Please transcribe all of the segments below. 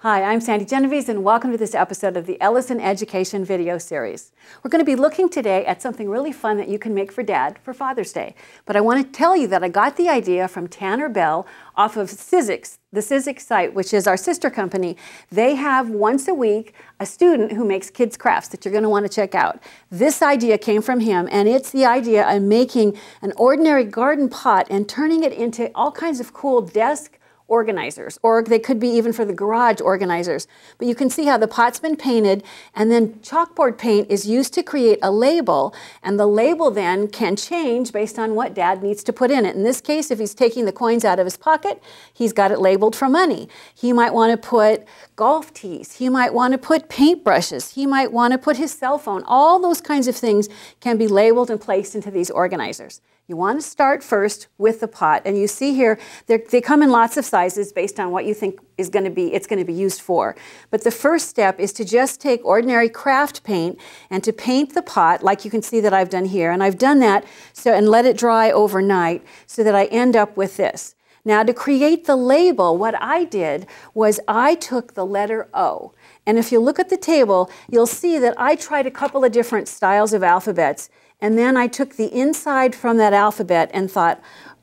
Hi, I'm Sandy Genovese and welcome to this episode of the Ellison Education video series. We're going to be looking today at something really fun that you can make for Dad for Father's Day. But I want to tell you that I got the idea from Tanner Bell off of Sizzix, the Sizzix site, which is our sister company. They have once a week a student who makes kids crafts that you're going to want to check out. This idea came from him, and it's the idea of making an ordinary garden pot and turning it into all kinds of cool desk organizers, or they could be even for the garage organizers. But you can see how the pot's been painted, and then chalkboard paint is used to create a label, and the label then can change based on what Dad needs to put in it. In this case, if he's taking the coins out of his pocket, he's got it labeled for money. He might want to put golf tees, he might want to put paintbrushes, he might want to put his cell phone. All those kinds of things can be labeled and placed into these organizers. You want to start first with the pot, and you see here they come in lots of sizes based on what you think it's going to be used for. But the first step is to just take ordinary craft paint and to paint the pot like you can see that I've done here, and I've done that and let it dry overnight so that I end up with this. Now, to create the label, what I did was I took the letter O, and if you look at the table, you'll see that I tried a couple of different styles of alphabets. And then I took the inside from that alphabet and thought,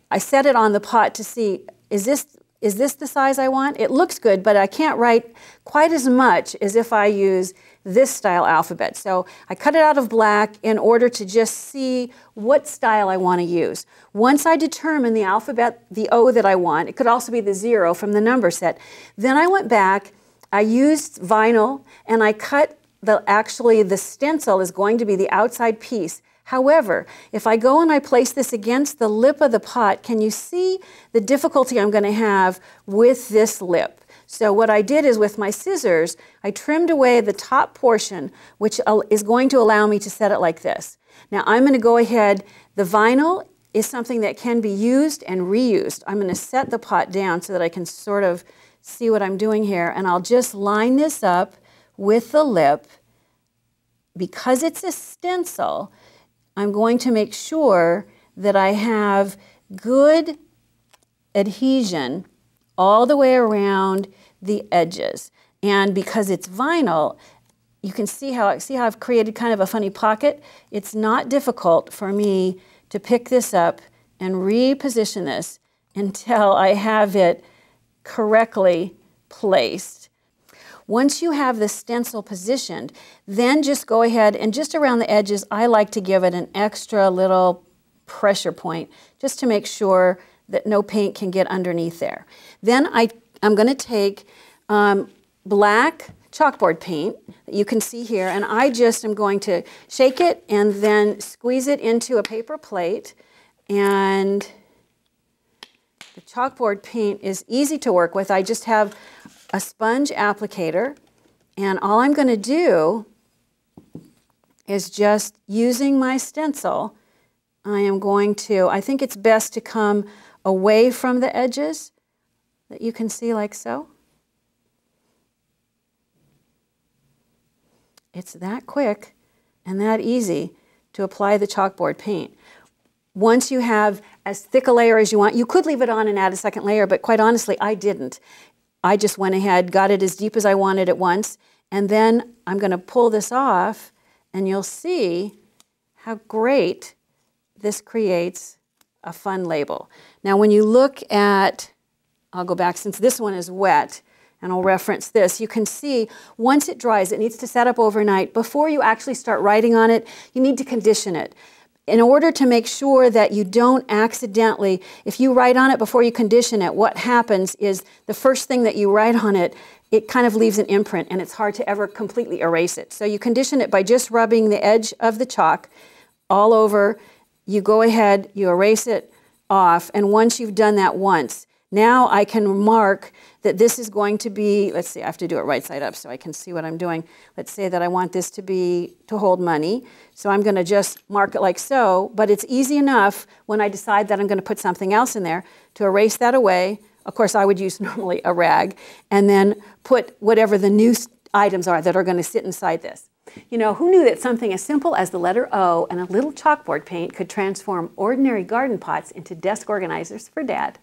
I set it on the pot to see, is this the size I want? It looks good, but I can't write quite as much as if I use this style alphabet. So I cut it out of black in order to just see what style I want to use. Once I determine the alphabet, the O that I want, it could also be the 0 from the number set, then I went back, I used vinyl, and I cut actually the stencil is going to be the outside piece. However, if I go and I place this against the lip of the pot, can you see the difficulty I'm going to have with this lip? So what I did is with my scissors, I trimmed away the top portion, which is going to allow me to set it like this. Now I'm going to go ahead, the vinyl is something that can be used and reused. I'm going to set the pot down so that I can sort of see what I'm doing here, and I'll just line this up with the lip. Because it's a stencil, I'm going to make sure that I have good adhesion all the way around the edges. And because it's vinyl, you can see how I've created kind of a funny pocket. It's not difficult for me to pick this up and reposition this until I have it correctly placed. Once you have the stencil positioned, then just go ahead and just around the edges, I like to give it an extra little pressure point just to make sure that no paint can get underneath there. Then I'm going to take black chalkboard paint that you can see here, and I just am going to shake it and then squeeze it into a paper plate. And the chalkboard paint is easy to work with. I just have a sponge applicator, and all I'm going to do is just using my stencil, I think it's best to come away from the edges that you can see like so. It's that quick and that easy to apply the chalkboard paint. Once you have as thick a layer as you want, you could leave it on and add a second layer, but quite honestly, I didn't. I just went ahead, got it as deep as I wanted at once, and then I'm going to pull this off, and you'll see how great this creates a fun label. Now when you look at, I'll go back since this one is wet, and I'll reference this, you can see once it dries, it needs to set up overnight. Before you actually start writing on it, you need to condition it. In order to make sure that you don't accidentally, if you write on it before you condition it, what happens is the first thing that you write on it, it kind of leaves an imprint, and it's hard to ever completely erase it. So you condition it by just rubbing the edge of the chalk all over. You go ahead, you erase it off, and once you've done that once, now I can mark that this is going to be, let's see, I have to do it right side up so I can see what I'm doing. Let's say that I want this to hold money. So I'm going to just mark it like so, but it's easy enough when I decide that I'm going to put something else in there to erase that away. Of course, I would use normally a rag, and then put whatever the new items are that are going to sit inside this. You know, who knew that something as simple as the letter O and a little chalkboard paint could transform ordinary garden pots into desk organizers for Dad?